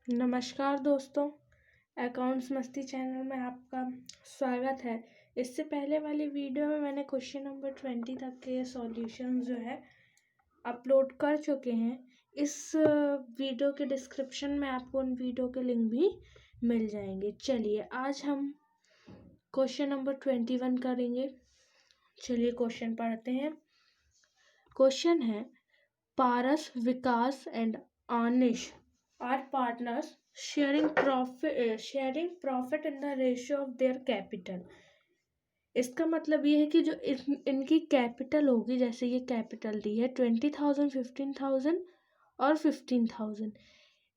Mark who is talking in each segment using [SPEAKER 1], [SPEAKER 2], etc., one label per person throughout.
[SPEAKER 1] नमस्कार दोस्तों, अकाउंट्स मस्ती चैनल में आपका स्वागत है। इससे पहले वाली वीडियो में मैंने क्वेश्चन नंबर 20 तक के सॉल्यूशन जो है अपलोड कर चुके हैं। इस वीडियो के डिस्क्रिप्शन में आपको उन वीडियो के लिंक भी मिल जाएंगे। चलिए आज हम क्वेश्चन नंबर 21 करेंगे। चलिए क्वेश्चन पढ़ते हैं। क्वेश्चन है, पारस, विकास and Anish are partners sharing profit in the ratio of their capital। इसका मतलब ये है कि जो इनकी कैपिटल होगी, जैसे ये कैपिटल दी है 20,000, 15,000 और 15,000।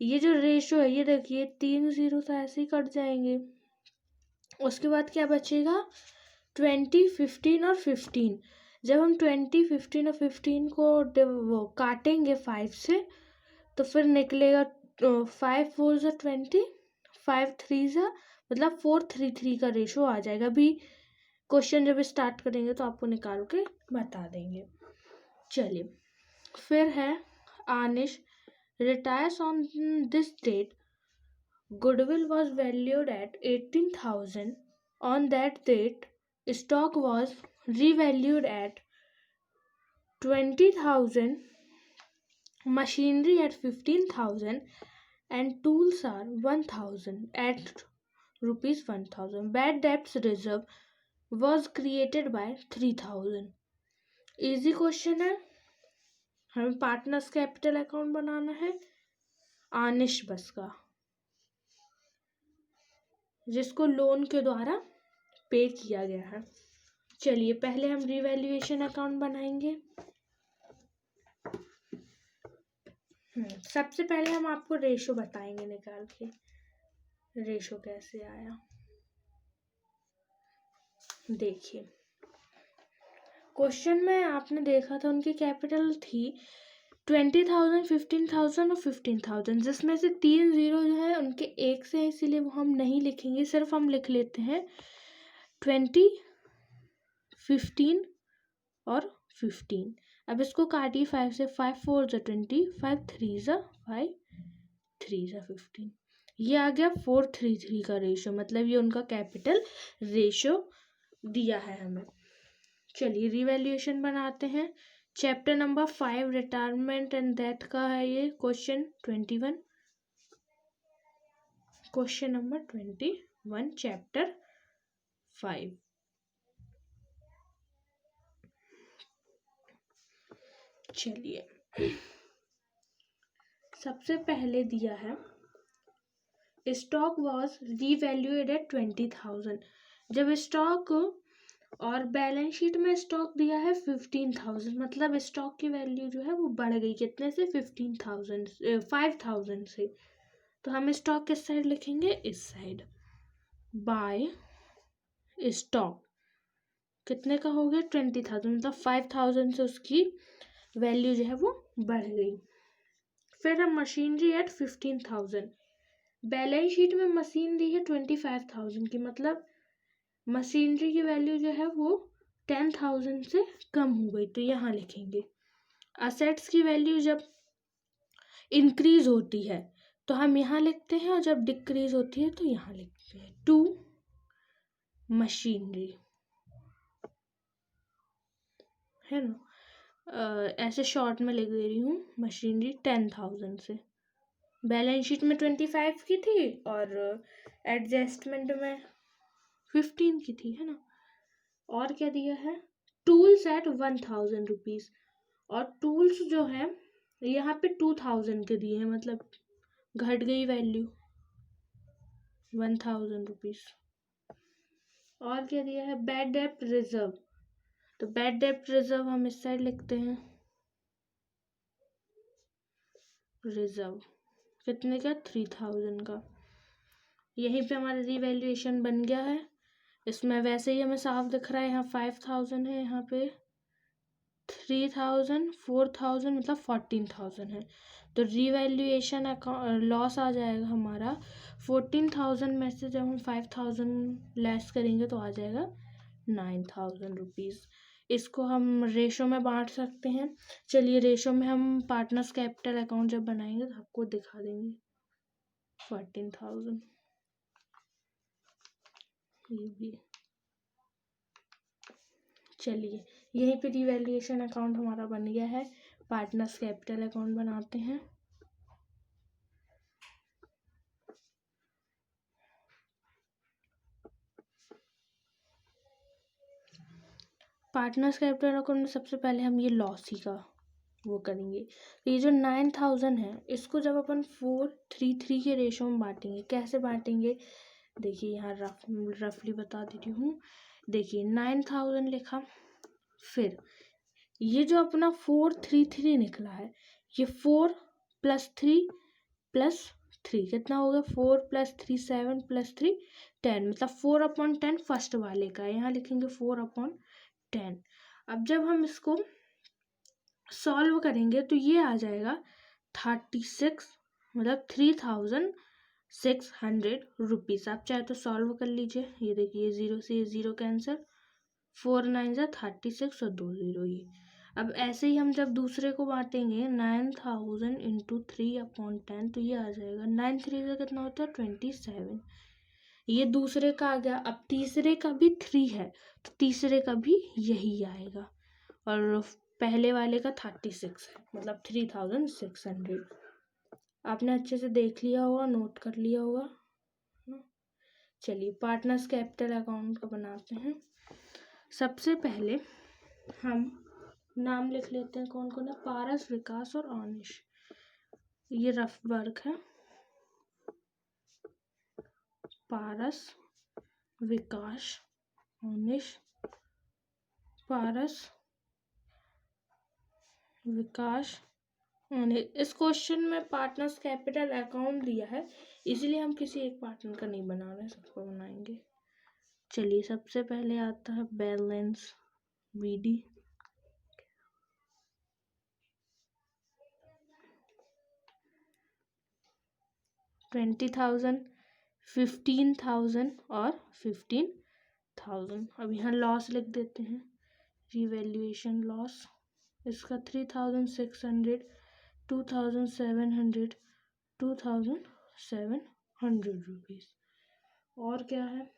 [SPEAKER 1] ये जो रेशो है, ये देखिए 3 0 तो ऐसे ही कट जाएंगे। उसके बाद क्या बचेगा? 20, 15 और 15। जब हम 20, 15 और 15 को वो काटेंगे 5 से तो फिर निकलेगा 5 4 ज़ा 20, 5 3 ज़ा मतलब 433 का रेशो आ जाएगा। अभी क्वेश्चन जब स्टार्ट करेंगे तो आपको निकाल के बता देंगे। चलिए फिर है, Anish retires on this date, goodwill was valued at 18,000। On that date stock was revalued at 20,000, machinery at 15,000 and tools are 1,000 at rupees 1,000. Bad debts reserve was created by 3,000। Easy question है। हमें पार्टनर्स कैपिटल अकाउंट बनाना है आनिश बस का, जिसको loan के द्वारा पे किया गया है। चलिए पहले हम रिवैल्यूएशन अकाउंट बनाएंगे। सबसे पहले हम आपको रेशो बताएंगे निकाल के, रेशो कैसे आया। देखिए क्वेश्चन में आपने देखा था उनकी कैपिटल थी 20,000, 15,000 और 15,000, जिसमें से 3 0 जो है उनके एक से, इसीलिए वो हम नहीं लिखेंगे, सिर्फ हम लिख लेते हैं 20, 15 और 15। अब इसको काटिए 5 से, 5 4 ज़ा 20, 5 3 ज़ा 5, 3 ज़ा 15। ये आ गया 433 का रेशो, मतलब ये उनका कैपिटल रेशो दिया है हमें। चलिए रिवैल्यूएशन बनाते हैं। Chapter number 5 retirement and death का है ये क्वेश्चन 21। Question number 21 chapter 5। चलिए सबसे पहले दिया है स्टॉक वॉज रीवैल्यूड एट 20,000। जब स्टॉक और बैलेंस शीट में स्टॉक दिया है 15,000, मतलब स्टॉक की वैल्यू जो है वो बढ़ गई कितने से? 5,000 से। तो हम स्टॉक किस साइड लिखेंगे? इस साइड। बाय स्टॉक कितने का हो गया? 20,000, मतलब 5,000 से उसकी वैल्यू जो है वो बढ़ गई। फिर हम मशीनरी एट 15,000, बैलेंस शीट में मशीन दी है 25,000 की, मतलब मशीनरी की वैल्यू जो है वो 10,000 से कम हो गई, तो यहाँ लिखेंगे। असेट्स की वैल्यू जब इंक्रीज होती है तो हम यहाँ लिखते हैं, और जब डिक्रीज होती है तो यहाँ लिखते हैं। टू मशीनरी है ना, ऐसे शॉर्ट में लिख दे रही हूँ। मशीनरी 10,000 से, बैलेंस शीट में 25 की थी और एडजस्टमेंट में 15 की थी, है ना। और क्या दिया है? टूल्स एट 1,000 रुपीज़, और टूल्स जो है यहाँ पे 2,000 के दिए हैं, मतलब घट गई वैल्यू 1,000 रुपीज़। और क्या दिया है? बैड डेप्ट रिजर्व, तो बैड डेप्ट रिजर्व हम इस साइड लिखते हैं। रिजर्व कितने का? 3,000 का। यहीं पे हमारा रिवैल्यूएशन बन गया है। इसमें वैसे ही हमें साफ दिख रहा है, यहाँ 5,000 है, यहाँ पे 3,000, 4,000, मतलब 14,000 है। तो रिवैल्यूएशन लॉस आ जाएगा हमारा 14,000 में से। जब हम 5,000 लेस करेंगे तो आ जाएगा 9,000 रुपीज़। इसको हम रेशो में बांट सकते हैं। चलिए रेशो में हम पार्टनर्स कैपिटल अकाउंट जब बनाएंगे तो आपको दिखा देंगे। 14,000। ये भी चलिए, यहीं पे रिवैल्यूएशन अकाउंट हमारा बन गया है। पार्टनर्स कैपिटल अकाउंट बनाते हैं। पार्टनर्स कैपिटल अकाउंट में सबसे पहले हम ये लॉस ही का वो करेंगे। तो ये जो 9,000 है इसको जब अपन 4:3 के रेशो में बांटेंगे, कैसे बांटेंगे देखिए, यहाँ रफली बता देती हूँ। देखिए 9,000 लिखा, फिर ये जो अपना 433 निकला है, ये 4 + 3 + 3 कितना हो गया, 4 + 3 7 + 3 10, मतलब 4/10 फर्स्ट वाले का, यहाँ लिखेंगे 4/10। अब जब हम इसको सॉल्व करेंगे तो ये आ जाएगा 36, मतलब 3,600 रुपीज़। आप चाहे तो सॉल्व कर लीजिए। ये देखिए 0 से 0 कैंसिल, 4 9 जा 36 और 2 0 ये। अब ऐसे ही हम जब दूसरे को बांटेंगे 9,000 × 3/10, तो ये आ जाएगा 9 3 से कितना होता है 27। ये दूसरे का आ गया। अब तीसरे का भी 3 है तो तीसरे का भी यही आएगा, और पहले वाले का 36 है, मतलब 3,600। आपने अच्छे से देख लिया होगा, नोट कर लिया होगा। चलिए पार्टनर्स कैपिटल अकाउंट को बनाते हैं। सबसे पहले हम नाम लिख लेते हैं, कौन कौन है, पारस, विकास और अनिश। ये रफ वर्क है। पारस, विकास, अनिश, पारस, विकास, अनिश। इस क्वेश्चन में पार्टनर्स कैपिटल अकाउंट दिया है, इसलिए हम किसी एक पार्टनर का नहीं बना रहे, सबको बनाएंगे। चलिए सबसे पहले आता है बैलेंस BD। $20,000, 15,000 और 15,000। अब यहाँ लॉस लिख देते हैं, रिवैल्यूएशन लॉस। इसका 3,600, 2,700, 2,700 रुपीज़। और क्या है,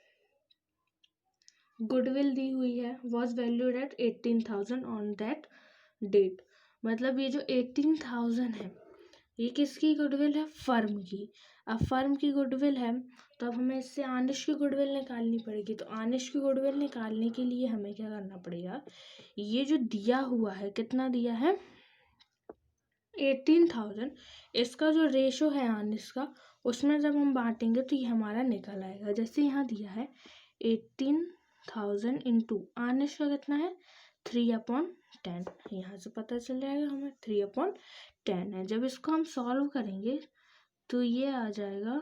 [SPEAKER 1] गुडविल दी हुई है, was valued at 18,000 on that date. मतलब ये जो 18,000 है ये किसकी गुडविल है, फर्म की। अब फर्म की गुडविल है तो अब हमें इससे आनिश की गुडविल निकालनी पड़ेगी। तो आनिश की गुडविल निकालने के लिए हमें क्या करना पड़ेगा, ये जो दिया हुआ है, कितना दिया है 18,000, इसका जो रेशो है आनिश का, उसमें जब हम बांटेंगे तो ये हमारा निकल आएगा। जैसे यहाँ दिया है 18,000 × आनिश का कितना है 3/10, यहाँ से पता चल जाएगा हमें 3/10 है। जब इसको हम सॉल्व करेंगे तो ये आ जाएगा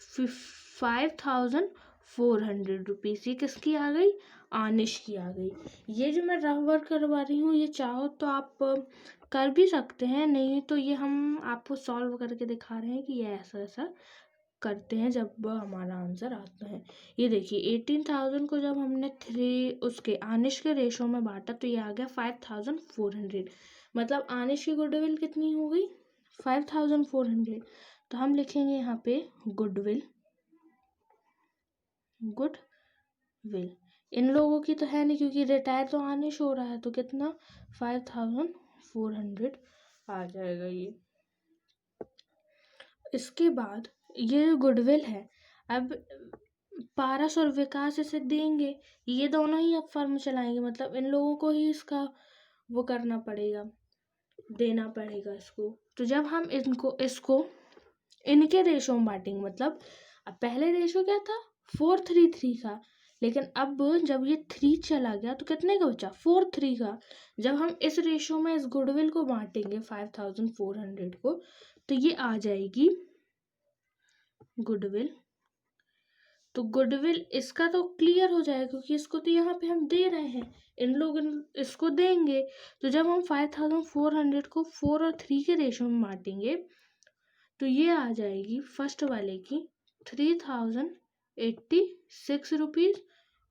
[SPEAKER 1] 5,400 रुपीज़। ये किसकी आ गई, आनिश की आ गई। ये जो मैं रफ वर्क करवा रही हूँ, ये चाहो तो आप कर भी सकते हैं, नहीं तो ये हम आपको सॉल्व करके दिखा रहे हैं कि ये ऐसा ऐसा करते हैं जब हमारा आंसर आता है। ये देखिए 18,000 को जब हमने 3 उसके आनिश के रेशो में बांटा तो ये आ गया 5,400, मतलब आनिश की गुडविल कितनी हो गई 5,400। तो हम लिखेंगे यहाँ पे गुडविल। इन लोगों की तो है नहीं क्योंकि रिटायर तो आनिश हो रहा है, तो कितना 5,400 आ जाएगा ये। इसके बाद ये जो गुडविल है, अब पारस और विकास इसे देंगे, ये दोनों ही अब फर्म चलाएंगे, मतलब इन लोगों को ही इसका वो करना पड़ेगा, देना पड़ेगा इसको। तो जब हम इसको इनके रेशो में बांटेंगे, मतलब अब पहले रेशो क्या था 4:3 का, लेकिन अब जब ये 3 चला गया तो कितने का बचा 4:3 का। जब हम इस रेशो में इस गुडविल को बांटेंगे 5,400 को, तो ये आ जाएगी गुडविल। तो गुडविल इसका तो क्लियर हो जाएगा क्योंकि इसको तो यहाँ पे हम दे रहे हैं, इन लोग इसको देंगे। तो जब हम 5,400 को 4 और 3 के रेशो में बांटेंगे तो ये आ जाएगी फर्स्ट वाले की 3,086 रुपीज़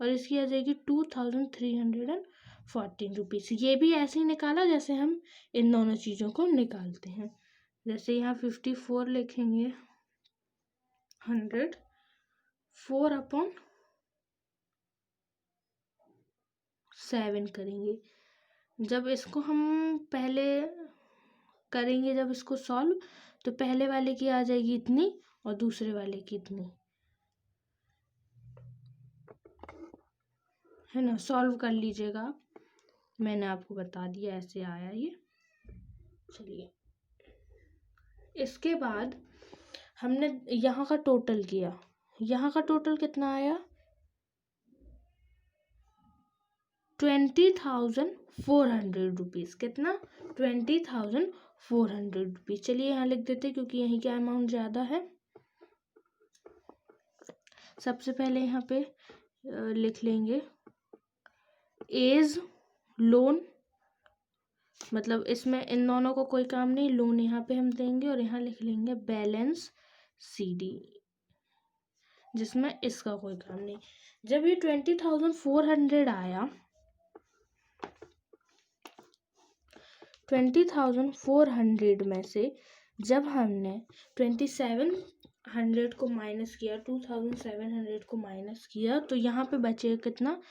[SPEAKER 1] और इसकी आ जाएगी 2,340 14 रुपीज़। ये भी ऐसे ही निकाला जैसे हम इन दोनों चीज़ों को निकालते हैं। जैसे यहाँ 54 लिखेंगे, 100 4/7 करेंगे। जब इसको हम पहले करेंगे, जब इसको सॉल्व, तो पहले वाले की आ जाएगी इतनी और दूसरे वाले की इतनी, है ना। सॉल्व कर लीजिएगा आप, मैंने आपको बता दिया ऐसे आया ये। चलिए, इसके बाद हमने यहाँ का टोटल किया। यहाँ का टोटल कितना आया? 20,400 रुपीज़। कितना? 20,400 रुपीज़। चलिए यहाँ लिख देते क्योंकि यहीं का अमाउंट ज़्यादा है। सबसे पहले यहाँ पे लिख लेंगे एज लोन, मतलब इसमें इन दोनों को कोई काम नहीं, लोन यहाँ पे हम देंगे और यहाँ लिख लेंगे बैलेंस CD, जिसमें इसका कोई काम नहीं। जब ये 20,400 आया, 20,400 में से जब हमने 2,700 को माइनस किया, 2,700 को माइनस किया, तो यहाँ पे बचेगा कितना?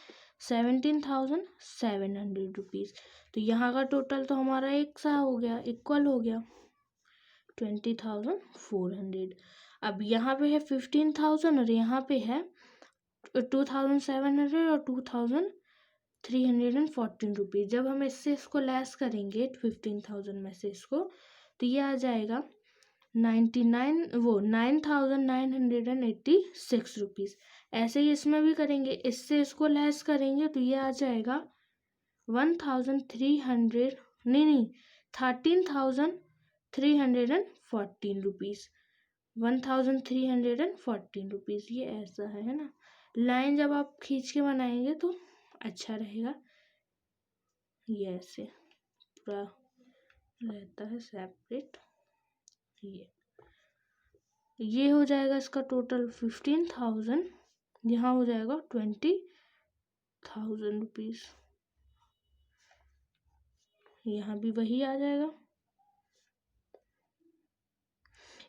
[SPEAKER 1] 17,700 रुपीज़। तो यहाँ का टोटल तो हमारा एक सा हो गया, इक्वल हो गया 20,400। अब यहाँ पे है 15,000 और यहाँ पे है 2,700 और 2,314 रुपीज़। जब हम इससे इसको लेस करेंगे 15,000 में से इसको, तो ये आ जाएगा 9,986 रुपीज़। ऐसे ही इसमें भी करेंगे, इससे इसको लेस करेंगे तो ये आ जाएगा 13,314 रुपीज़। 1314 रुपीज़, ये ऐसा है ना। लाइन जब आप खींच के बनाएंगे तो अच्छा रहेगा, ये ऐसे पूरा रहता है सेपरेट। ये हो जाएगा इसका टोटल 15,000, यहाँ हो जाएगा 20,000 रुपीज़, यहाँ भी वही आ जाएगा।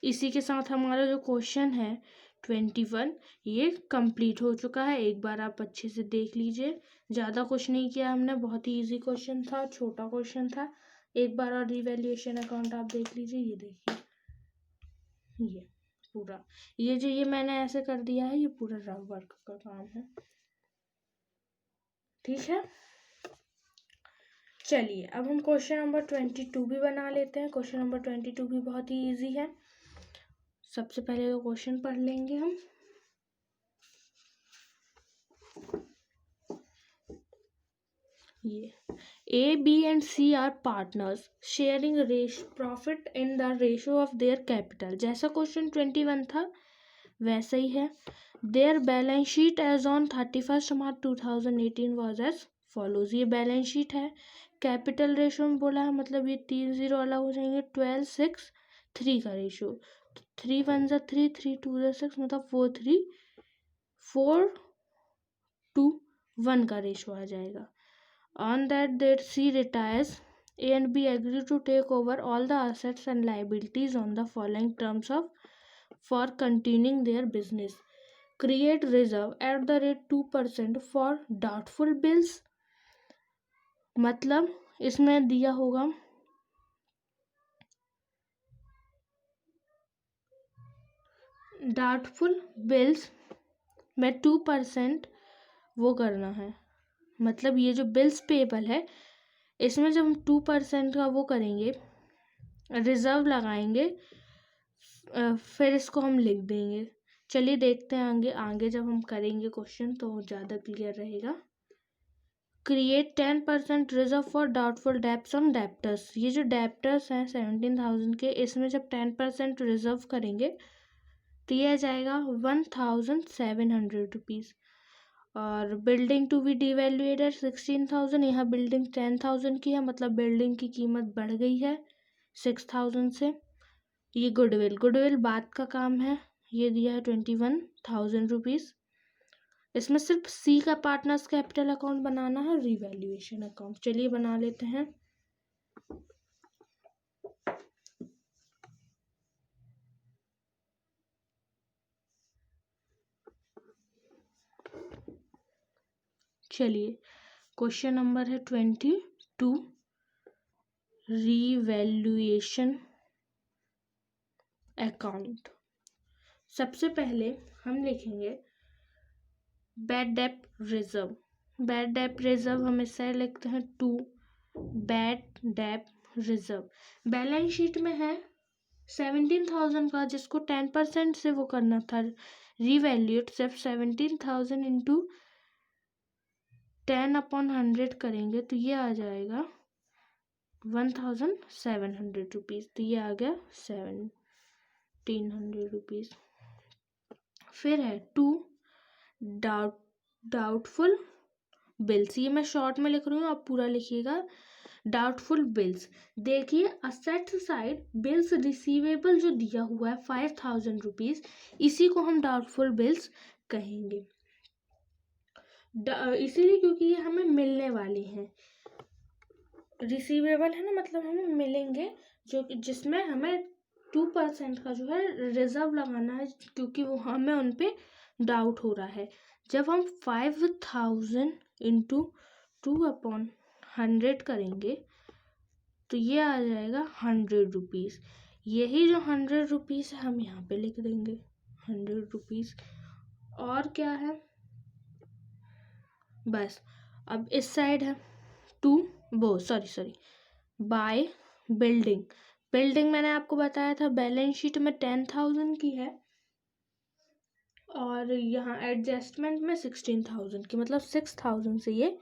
[SPEAKER 1] इसी के साथ हमारा जो क्वेश्चन है 21 ये कंप्लीट हो चुका है। एक बार आप अच्छे से देख लीजिए, ज़्यादा कुछ नहीं किया हमने, बहुत ही इजी क्वेश्चन था, छोटा क्वेश्चन था। एक बार और रिवैल्यूएशन अकाउंट आप देख लीजिए, ये देखिए ये पूरा, ये जो ये मैंने ऐसे कर दिया है, ये पूरा रफ वर्क का काम है, ठीक है। चलिए अब हम क्वेश्चन नंबर 22 भी बना लेते हैं। क्वेश्चन नंबर 22 भी बहुत ही इजी है। सबसे पहले तो क्वेश्चन पढ़ लेंगे हम। ये A, B and C are partners sharing profit in the ratio of their capital। जैसा क्वेश्चन 21 था वैसा ही है। Their balance sheet as on 31st March 2018 was as follows। ये बैलेंस शीट है। कैपिटल रेशो में बोला है, मतलब ये 3 0 अलग हो जाएंगे, 12 6 3 का रेशो, 3 1 ज़ा 3, 3 2 ज़ा 6, मतलब 4 3 4 2 1 का रेशो आ जाएगा। On that date, C retires. A and B agree to take over all the assets and liabilities on the following terms for continuing their business. Create reserve at the rate 2% for doubtful bills। मतलब इसमें दिया होगा doubtful bills में 2% वो करना है। मतलब ये जो बिल्स पेबल है, इसमें जब हम 2% का वो करेंगे, रिजर्व लगाएंगे, फिर इसको हम लिख देंगे। चलिए देखते हैं आगे आगे जब हम करेंगे क्वेश्चन तो ज़्यादा क्लियर रहेगा। Create 10% reserve for doubtful debts on debtors. ये जो डेप्टर्स हैं 17,000 के, इसमें जब 10% रिजर्व करेंगे तो ये आ जाएगा 1,700 रुपीज़। और बिल्डिंग टू बी डिवैल्यूएटेड 16,000, यहाँ बिल्डिंग 10,000 की है, मतलब बिल्डिंग की कीमत बढ़ गई है 6,000 से। ये गुडविल, गुडविल बात का काम है, ये दिया है 21,000 रुपीज़। इसमें सिर्फ सी का पार्टनर्स कैपिटल अकाउंट बनाना है, रिवैल्यूएशन अकाउंट। चलिए बना लेते हैं। चलिए क्वेश्चन नंबर है 22, रिवैल्यूएशन अकाउंट। सबसे पहले हम लिखेंगे bad debt reserve. Bad debt reserve हम इससे लिखते हैं 2 bad debt reserve. Balance sheet में है 17,000 का, जिसको 10% से वो करना था रिवैल्यूएट। सिर्फ 17,000 इंटू 10/100 करेंगे तो ये आ जाएगा 1,700 रुपीज़। तो ये आ गया 1,700 रुपीज़। फिर है 2 डाउटफुल बिल्स। ये मैं शॉर्ट में लिख रही हूँ, आप पूरा लिखिएगा। डाउटफुल बिल्स, देखिए असेट्स साइड बिल्स रिसीवेबल जो दिया हुआ है 5,000 रुपीज़, इसी को हम डाउटफुल बिल्स कहेंगे। इसीलिए क्योंकि ये हमें मिलने वाली हैं। रिसीवेबल है ना, मतलब हमें मिलेंगे, जो जिसमें हमें 2% का जो है रिजर्व लगाना है, क्योंकि वो हमें उन पे डाउट हो रहा है। जब हम 5,000 इंटू 2/100 करेंगे तो ये आ जाएगा 100 रुपीज़। यही जो 100 रुपीज़ है हम यहाँ पे लिख देंगे 100 रुपीज़। और क्या है, बस। अब इस साइड है बाय बिल्डिंग। बिल्डिंग मैंने आपको बताया था बैलेंस शीट में 10,000 की है, और यहाँ एडजस्टमेंट में 16,000 की, मतलब 6,000 से ये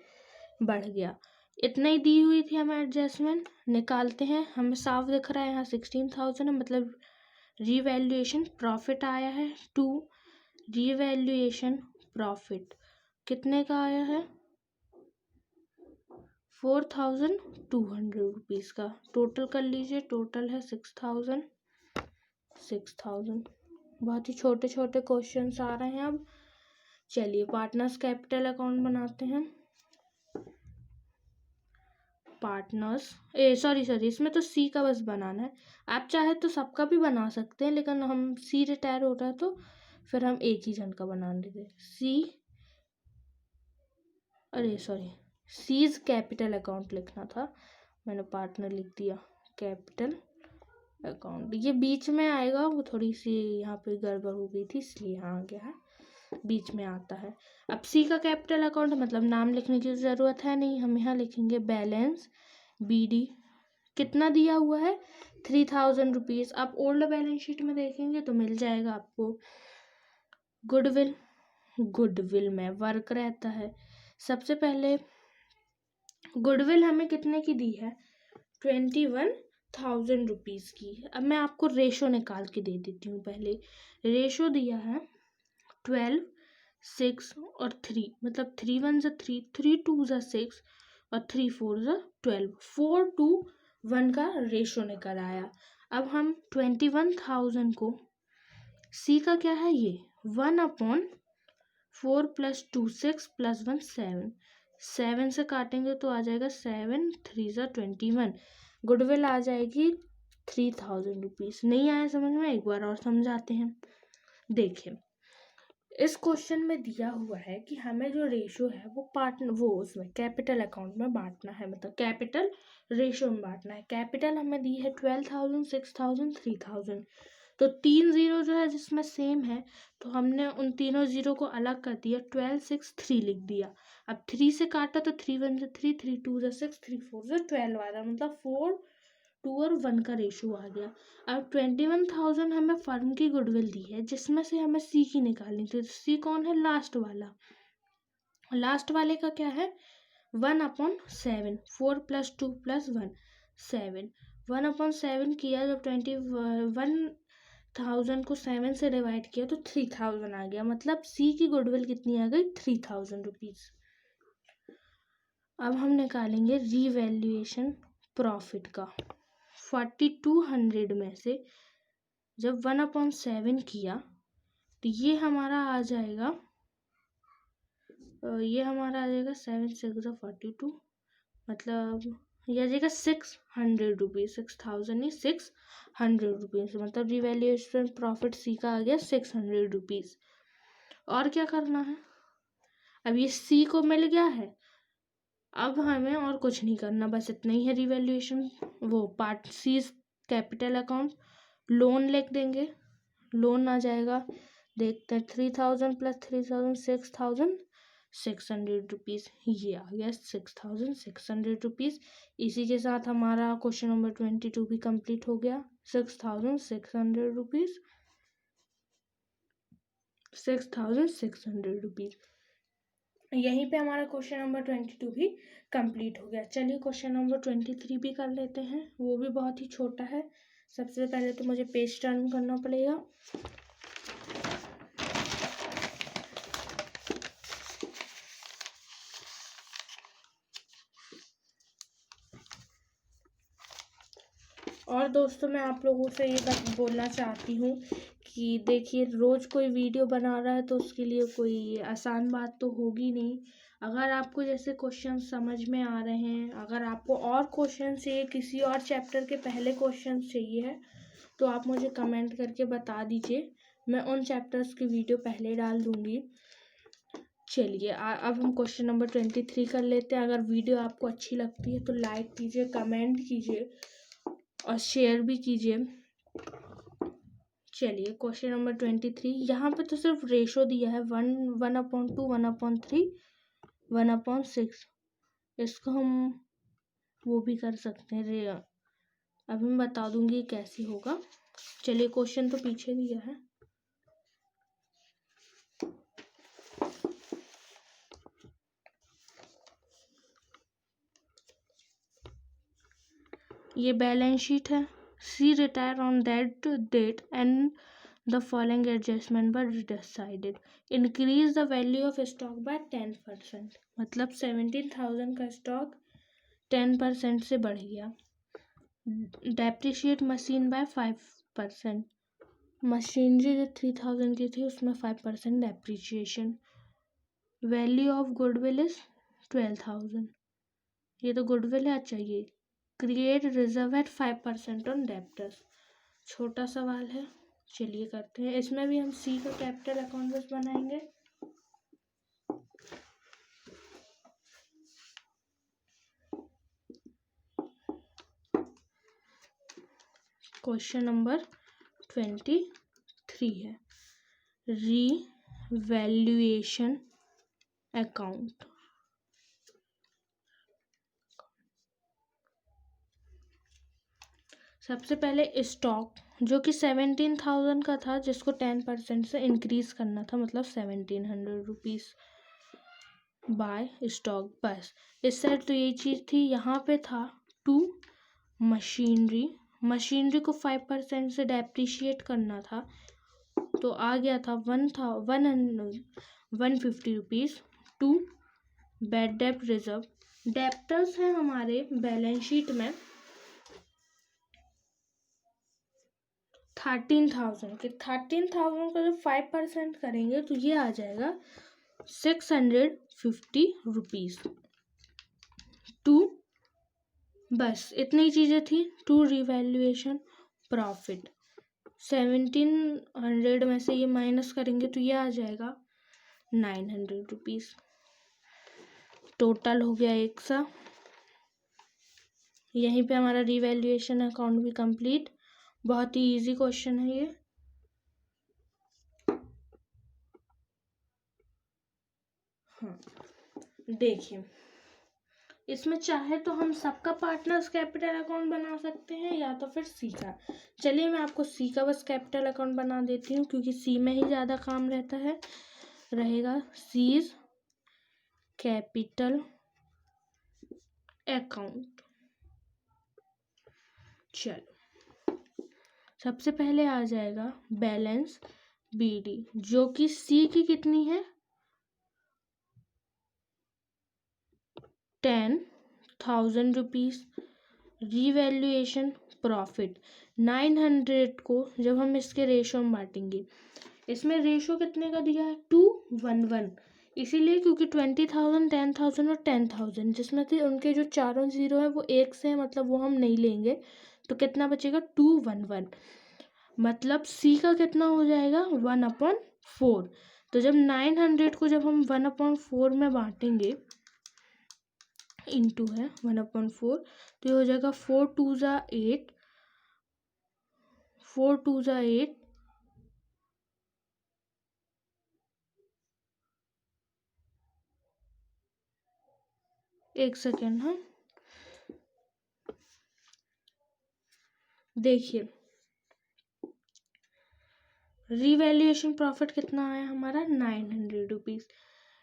[SPEAKER 1] बढ़ गया। इतना ही दी हुई थी हमें एडजस्टमेंट। निकालते हैं, हमें साफ दिख रहा है यहाँ 16,000 है, मतलब रिवैल्यूएशन प्रॉफिट आया है 2। रिवैल्यूएशन प्रॉफिट कितने का आया है 4,200 रुपीज़ का। टोटल कर लीजिए, टोटल है 6,000। बहुत ही छोटे छोटे क्वेश्चंस आ रहे हैं अब। चलिए पार्टनर्स कैपिटल अकाउंट बनाते हैं। पार्टनर्स सॉरी इसमें तो सी का बस बनाना है। आप चाहे तो सबका भी बना सकते हैं, लेकिन हम सी रिटायर हो रहा है तो फिर हम एक ही जन का बना देते। सीज कैपिटल अकाउंट लिखना था, मैंने पार्टनर लिख दिया कैपिटल अकाउंट। ये बीच में आएगा, वो थोड़ी सी यहाँ पे गड़बड़ हो गई थी इसलिए यहाँ आ गया है, बीच में आता है। अब सी का कैपिटल अकाउंट मतलब नाम लिखने की ज़रूरत है नहीं, हम यहाँ लिखेंगे बैलेंस BD। कितना दिया हुआ है 3,000 रुपीज़। आप ओल्ड बैलेंस शीट में देखेंगे तो मिल जाएगा आपको। गुडविल में वर्क रहता है। सबसे पहले गुडविल हमें कितने की दी है 21,000 रुपीज़ की। अब मैं आपको रेशो निकाल के दे देती हूँ। पहले रेशो दिया है 12, 6 और 3, मतलब 3 1 ज़ा 3, 3 2 ज़ा 6 और 3 4 ज़ा 12। 4 to 1 का रेशो निकल आया। अब हम 21,000 को, सी का क्या है ये 1/4 + 2 6 + 1 7, 7 से काटेंगे तो आ जाएगा 7 3 ज़ा 21। गुडविल आ जाएगी 3,000 रुपीज़। नहीं आया समझ में, एक बार और समझाते हैं। देखिए इस क्वेश्चन में दिया हुआ है कि हमें जो रेशो है वो उसमें कैपिटल अकाउंट में बांटना है, मतलब कैपिटल रेशो में बांटना है। कैपिटल हमें दी है 12,000, 6,000, 3,000। तो 3 0 जो है जिसमें सेम है, तो हमने उन तीनों 0 को अलग कर दिया, 12 6 3 लिख दिया। अब 3 से काटा तो 3 1 ज़ा 3, 3 2 ज़ा 6, 3 4 ज़ा 12 आ रहा, मतलब 4 2 और 1 का रेशो आ गया। अब 21,000 हमें फर्म की गुडविल दी है, जिसमें से हमें सी की निकालनी थी। सी कौन है, लास्ट वाला। लास्ट वाले का क्या है 1/7, 4 + 2 + 1 7। 1/7 किया, जब 21,000 को 7 से डिवाइड किया तो 3,000 आ गया, मतलब सी की गुडविल कितनी आ गई 3,000 रुपीज़। अब हम निकालेंगे रिवैल्यूएशन प्रॉफिट का। 4,200 में से जब 1/7 किया तो ये हमारा आ जाएगा ये हमारा आ जाएगा 7 6 42, मतलब ये आ जाएगा 600 रुपीज़, 6000 नहीं 600 रुपीज़, मतलब रिवैल्यूएशन प्रॉफिट सी का आ गया 600 रुपीज़। और क्या करना है, अब ये सी को मिल गया है, अब हमें और कुछ नहीं करना, बस इतना ही है रिवैल्यूएशन। वो part C capital account, loan लिख देंगे, लोन आ जाएगा, देखते हैं 3000 + 3000 6600 रुपीज़, ये आ गया 6600 रुपीज़। इसी के साथ हमारा क्वेश्चन नंबर 22 भी कंप्लीट हो गया। 6600 रुपीज़, 6600 रुपीज़। यहीं पे हमारा क्वेश्चन नंबर 22 भी कंप्लीट हो गया। चलिए क्वेश्चन नंबर 23 भी कर लेते हैं, वो भी बहुत ही छोटा है। सबसे पहले तो मुझे पेज टर्न करना पड़ेगा। और दोस्तों मैं आप लोगों से ये बात बोलना चाहती हूँ कि देखिए, रोज़ कोई वीडियो बना रहा है तो उसके लिए कोई आसान बात तो होगी नहीं। अगर आपको जैसे क्वेश्चन समझ में आ रहे हैं, अगर आपको और क्वेश्चन चाहिए, किसी और चैप्टर के पहले क्वेश्चन चाहिए है, तो आप मुझे कमेंट करके बता दीजिए, मैं उन चैप्टर्स की वीडियो पहले डाल दूँगी। चलिए अब हम क्वेश्चन नंबर 23 कर लेते हैं। अगर वीडियो आपको अच्छी लगती है तो लाइक कीजिए, कमेंट कीजिए और शेयर भी कीजिए। चलिए क्वेश्चन नंबर 23, यहाँ पे तो सिर्फ रेशो दिया है 1/2, 1/3, 1/6। इसको हम वो भी कर सकते हैं, अब मैं बता दूंगी कैसे होगा। चलिए क्वेश्चन तो पीछे दिया है, ये बैलेंस शीट है। C retire on that date and the following adjustment were decided, increase the value of stock by 10%, मतलब 17,000 का स्टॉक 10% से बढ़ गया। डेप्रिशिएट मशीन बाय 5%, मशीनरी जो 3000 की थी उसमें 5% depreciation. Value of goodwill is 12,000, ये तो गुडविल है, चाहिए। Create reserve at 5% on debtors, छोटा सवाल है, चलिए करते हैं। इसमें भी हम सी का कैपिटल अकाउंट बस बनाएंगे। क्वेश्चन नंबर 23 है रीवैल्यूएशन अकाउंट। सबसे पहले स्टॉक जो कि 17,000 का था, जिसको 10% से इंक्रीज करना था, मतलब 1700 रुपीज़ बाय स्टॉक, बस इस साइड तो यही चीज़ थी। यहाँ पे था टू मशीनरी को 5% से डेप्रिशिएट करना था, तो आ गया था 150 रुपीज़। टू बैड डेप्ट रिजर्व, डेप्टर्स हैं हमारे बैलेंस शीट में 13,000 के, 13,000 का जब 5% करेंगे तो ये आ जाएगा 650 रुपीज़। टू, बस इतनी चीज़ें थी। टू रिवैल्यूएशन प्रॉफिट, 1700 में से ये माइनस करेंगे तो ये आ जाएगा 900 रुपीज़। टोटल हो गया 100। यहीं पे हमारा रिवैल्यूएशन अकाउंट भी कंप्लीट। बहुत ही इजी क्वेश्चन है ये। हाँ देखिए, इसमें चाहे तो हम सबका पार्टनर्स कैपिटल अकाउंट बना सकते हैं या तो फिर सी का। चलिए मैं आपको सी का बस कैपिटल अकाउंट बना देती हूँ, क्योंकि सी में ही ज़्यादा काम रहेगा। Seize capital account. चलो सबसे पहले आ जाएगा बैलेंस बीडी, जो कि सी की कितनी है 10,000 रुपीज़। रिवैल्यूएशन प्रॉफिट 900 को जब हम इसके रेशो में बांटेंगे, इसमें रेशो कितने का दिया है 2:1:1, इसीलिए क्योंकि 20,000, 10,000 और 10,000 जिसमें से उनके जो चारों जीरो है वो एक से है, मतलब वो हम नहीं लेंगे। तो कितना बचेगा 211, मतलब सी का कितना हो जाएगा 1/4। तो जब 900 को जब हम 1/4 में बांटेंगे, इंटू है 1/4, तो ये हो जाएगा 4 2 ज़ा 8, 4 2 ज़ा 8, एक सेकेंड। हाँ देखिए, रिवैल्यूएशन प्रॉफिट कितना आया हमारा 900 रुपीज़।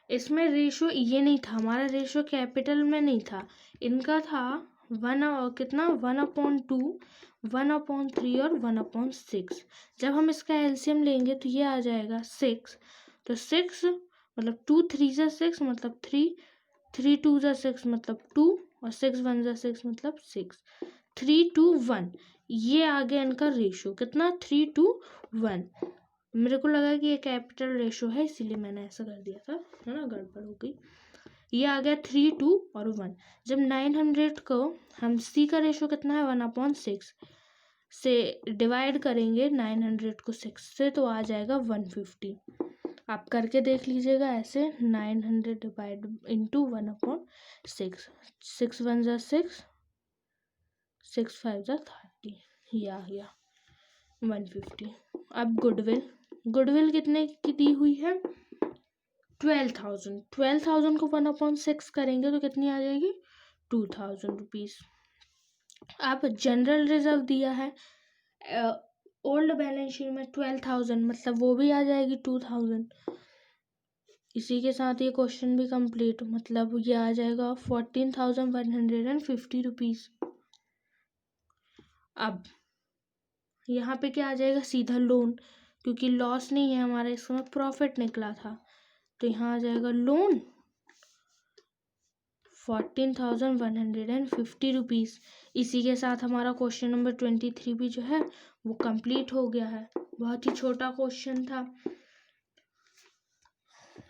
[SPEAKER 1] इसमें रेशो ये नहीं था, हमारा रेशो कैपिटल में नहीं था, इनका था कितना 1/2, 1/3 और 1/6। जब हम इसका एलसीएम लेंगे तो ये आ जाएगा 6। तो 6 मतलब 2 3 ज़ा 6 मतलब 3, 3 2 ज़ा 6 मतलब 2 और 6 1 ज़ा 6 मतलब 6, 3 2 1। ये आ गया इनका रेशो कितना 3 to 1। मेरे को लगा कि ये कैपिटल रेशो है इसीलिए मैंने ऐसा कर दिया था, है ना, गड़बड़ हो गई। ये आ गया 3 2 और 1। जब 900 को हम सी का रेशो कितना है 1/6 से डिवाइड करेंगे, 900 को 6 से, तो आ जाएगा 150। आप करके देख लीजिएगा ऐसे, 900 डिवाइड इंटू 1/6, 6 1 ज़ा 6, 6 5 ज़ा 30, ये आ गया 150। अब गुडविल कितने की दी हुई है 12,000। 12,000 को 1/6 करेंगे तो कितनी आ जाएगी 2,000 रुपीज़। अब जनरल रिजर्व दिया है ओल्ड बैलेंस शीट में 12,000, मतलब वो भी आ जाएगी 2,000। इसी के साथ ये क्वेश्चन भी कंप्लीट, मतलब ये आ जाएगा 14,150 रुपीज़। अब यहाँ पे क्या आ जाएगा सीधा लोन, क्योंकि लॉस नहीं है हमारा, इसमें प्रॉफिट निकला था, तो यहाँ आ जाएगा लोन 14,150 रुपीज़। इसी के साथ हमारा क्वेश्चन नंबर 23 भी जो है वो कंप्लीट हो गया है। बहुत ही छोटा क्वेश्चन था।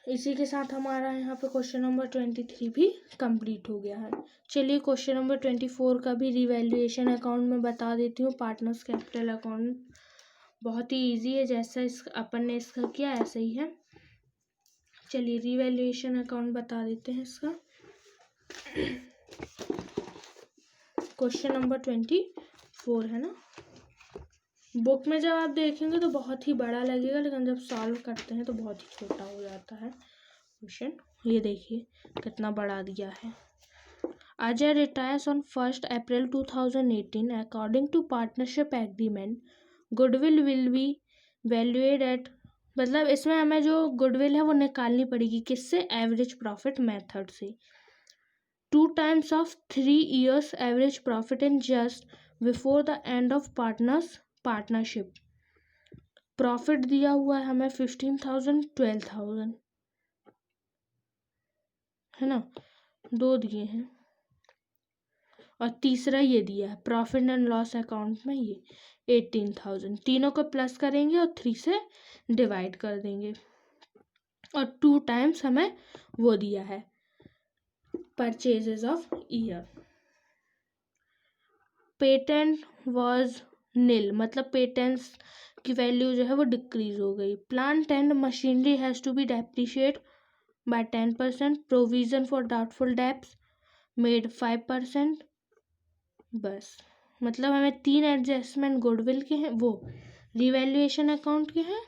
[SPEAKER 1] इसी के साथ हमारा यहाँ पे क्वेश्चन नंबर 23 भी कंप्लीट हो गया है। चलिए क्वेश्चन नंबर 24 का भी रिवैल्यूएशन अकाउंट में बता देती हूँ, पार्टनर्स कैपिटल अकाउंट। बहुत ही इजी है, जैसा इस अपन ने इसका किया ऐसा ही है। चलिए रिवैल्यूएशन अकाउंट बता देते हैं इसका। क्वेश्चन नंबर 24 है ना, बुक में जब आप देखेंगे तो बहुत ही बड़ा लगेगा, लेकिन जब सॉल्व करते हैं तो बहुत ही छोटा हो जाता है क्वेश्चन। ये देखिए कितना बड़ा दिया है। Ajay retires on 1 April 2018 according to partnership agreement, goodwill will be valued at, मतलब इसमें हमें जो गुडविल है वो निकालनी पड़ेगी किससे, एवरेज प्रॉफिट मेथड से। 2 times of 3 years average profit in just before the end of partnership। Profit दिया हुआ है हमें 15,000, 12,000, है ना, दो दिए हैं, और तीसरा ये दिया है प्रॉफिट एंड लॉस अकाउंट में ये 18,000। तीनों को प्लस करेंगे और 3 से डिवाइड कर देंगे, और 2 times हमें वो दिया है purchases of year. Patent was nil, मतलब पेटेंट्स की वैल्यू जो है वो डिक्रीज हो गई। Plant and machinery has to be depreciate by 10%। Provision for doubtful debts made 5%। बस, मतलब हमें 3 एडजस्टमेंट गुडविल के हैं, वो रिवैल्यूएशन अकाउंट के हैं,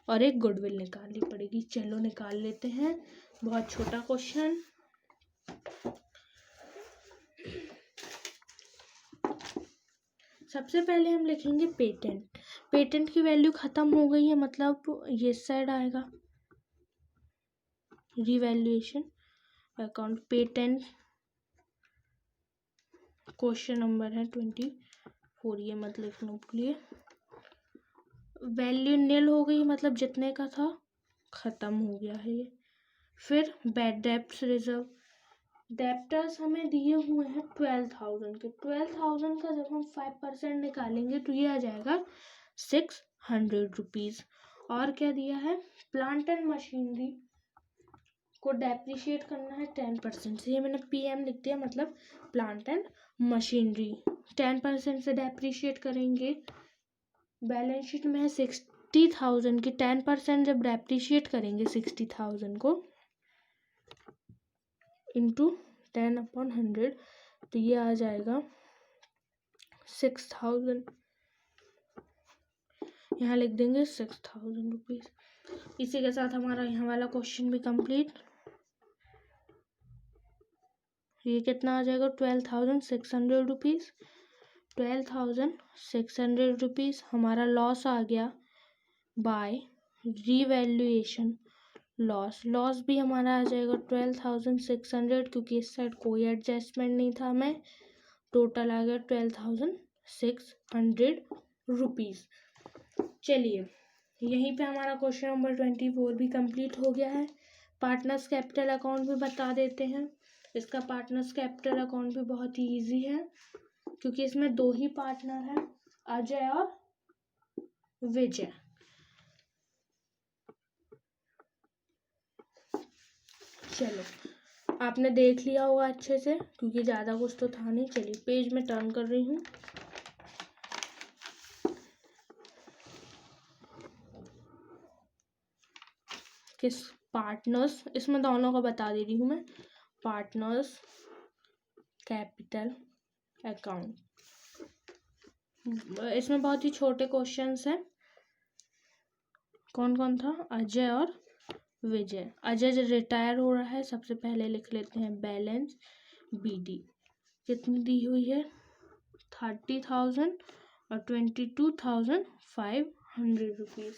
[SPEAKER 1] और एक गुडविल निकालनी पड़ेगी। चलो निकाल लेते हैं, बहुत छोटा क्वेश्चन। सबसे पहले हम लिखेंगे पेटेंट। पेटेंट की वैल्यू खत्म हो गई है, मतलब ये साइड आएगा revaluation account. Patent question number है 24, ये मत लिखना भूलिए। वैल्यू नील हो गई, मतलब जितने का था खत्म हो गया है ये। फिर बैड डेब्ट्स रिजर्व, डेप्टर्स हमें दिए हुए हैं 12,000 के। 12,000 का जब हम 5% निकालेंगे तो ये आ जाएगा 600 रुपीज़। और क्या दिया है, प्लांट एंड मशीनरी को डेप्रिशिएट करना है 10% से। ये मैंने PM लिख दिया, मतलब प्लांट एंड मशीनरी 10% से डेप्रिशिएट करेंगे। बैलेंस शीट में है 60,000 की 10% जब डेप्रिशिएट करेंगे 60,000 को इंटू 10/100 तो ये आ जाएगा 6,000। यहाँ लिख देंगे 6,000 रुपीज़। इसी के साथ हमारा यहाँ वाला क्वेश्चन भी कंप्लीट। ये कितना आ जाएगा 12,600 रुपीज़। 12,600 रुपीज़ हमारा लॉस आ गया बाय रीवैल्यूएशन लॉस भी हमारा आ जाएगा 12,600 क्योंकि इस साइड कोई एडजस्टमेंट नहीं था हमें। टोटल आ गया 12,600 रुपीज़। चलिए यहीं पे हमारा क्वेश्चन नंबर 24 भी कंप्लीट हो गया है। पार्टनर्स कैपिटल अकाउंट भी बता देते हैं। इसका पार्टनर्स कैपिटल अकाउंट भी बहुत ही ईजी है क्योंकि इसमें 2 ही पार्टनर हैं, अजय और विजय। चलो आपने देख लिया होगा अच्छे से क्योंकि ज़्यादा कुछ तो था नहीं। चलिए पेज में टर्न कर रही हूँ। किस पार्टनर्स, इसमें दोनों का बता दे रही हूँ मैं। पार्टनर्स कैपिटल अकाउंट, इसमें बहुत ही छोटे क्वेश्चंस हैं। कौन कौन था? अजय और विजय। अजय जो रिटायर हो रहा है, सबसे पहले लिख लेते हैं बैलेंस BD। कितनी दी हुई है? 30,000 और 22,500 रुपीज़।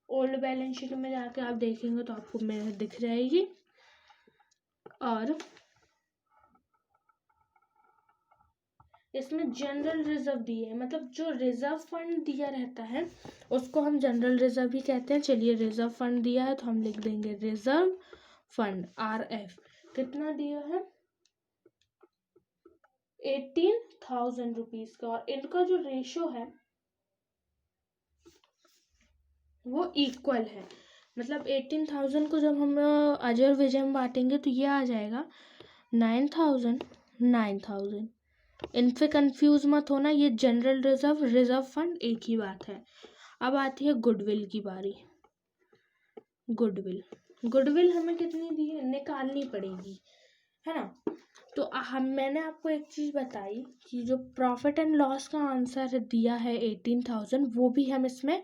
[SPEAKER 1] ओल्ड बैलेंस शीट में जाके आप देखेंगे तो आपको मेरे दिख जाएगी। और इसमें जनरल रिजर्व दिए है, मतलब जो रिजर्व फंड दिया रहता है उसको हम जनरल रिजर्व ही कहते हैं। चलिए रिजर्व फंड दिया है तो हम लिख देंगे रिजर्व फंड RF। कितना दिया है? 18,000 रुपीज़ का। और इनका जो रेशो है वो इक्वल है, मतलब 18,000 को जब हम अजय और विजय में बांटेंगे तो ये आ जाएगा 9,000। इनसे कंफ्यूज मत होना, ये जनरल रिजर्व फंड एक ही बात है। अब आती है गुडविल की बारी। गुडविल हमें कितनी दी है? निकालनी पड़ेगी, है ना। तो मैंने आपको एक चीज़ बताई कि जो प्रॉफिट एंड लॉस का आंसर दिया है 18,000 वो भी हम इसमें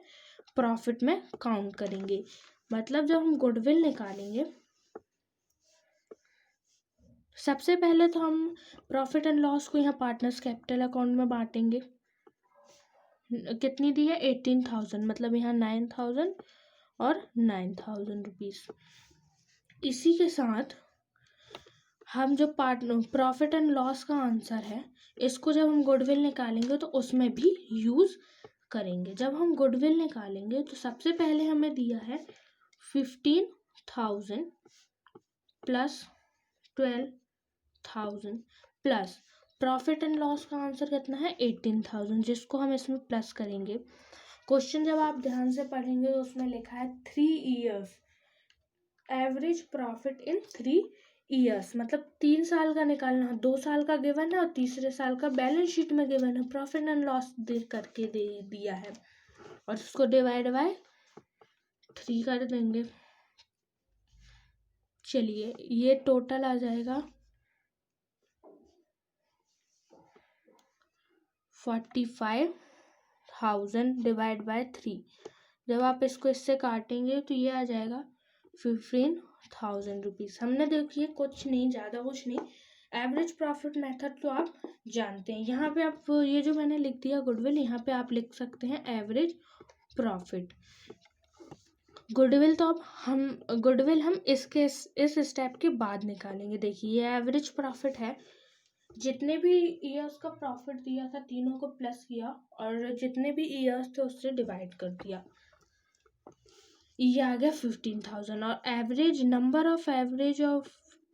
[SPEAKER 1] प्रॉफिट में काउंट करेंगे। मतलब जब हम गुडविल निकालेंगे सबसे पहले तो हम प्रॉफिट एंड लॉस को यहाँ पार्टनर्स कैपिटल अकाउंट में बांटेंगे। कितनी दी है? 18,000, मतलब यहाँ 9,000 और 9,000 रुपीज़। इसी के साथ हम जो प्रॉफिट एंड लॉस का आंसर है इसको जब हम गुडविल निकालेंगे तो उसमें भी यूज़ करेंगे। जब हम गुडविल निकालेंगे तो सबसे पहले हमें दिया है 15,000 plus 12,000 plus profit and loss का आंसर कितना है? 18,000, जिसको हम इसमें प्लस करेंगे। क्वेश्चन जब आप ध्यान से पढ़ेंगे तो उसमें लिखा है 3 years average profit in 3 years, मतलब 3 साल का निकालना, 2 साल का गिवन है और तीसरे साल का बैलेंस शीट में गिवन है, प्रॉफिट एंड लॉस करके दे दिया है और उसको डिवाइड बाय 3 कर देंगे। चलिए ये टोटल आ जाएगा 45,000 डिवाइड बाय 3। जब आप इसको इससे काटेंगे तो ये आ जाएगा 15,000 रुपीज़। हमने देखिए कुछ नहीं, ज़्यादा कुछ नहीं, एवरेज प्रॉफिट मेथड तो आप जानते हैं। यहाँ पे आप ये जो मैंने लिख दिया गुडविल, यहाँ पे आप लिख सकते हैं एवरेज प्रॉफिट। गुडविल तो अब हम इस स्टेप के बाद निकालेंगे। देखिए ये एवरेज प्रॉफिट है, जितने भी ईयर्स का प्रॉफिट दिया था तीनों को प्लस किया और जितने भी ईयर्स थे उससे डिवाइड कर दिया, ये आ गया 15,000। और एवरेज नंबर ऑफ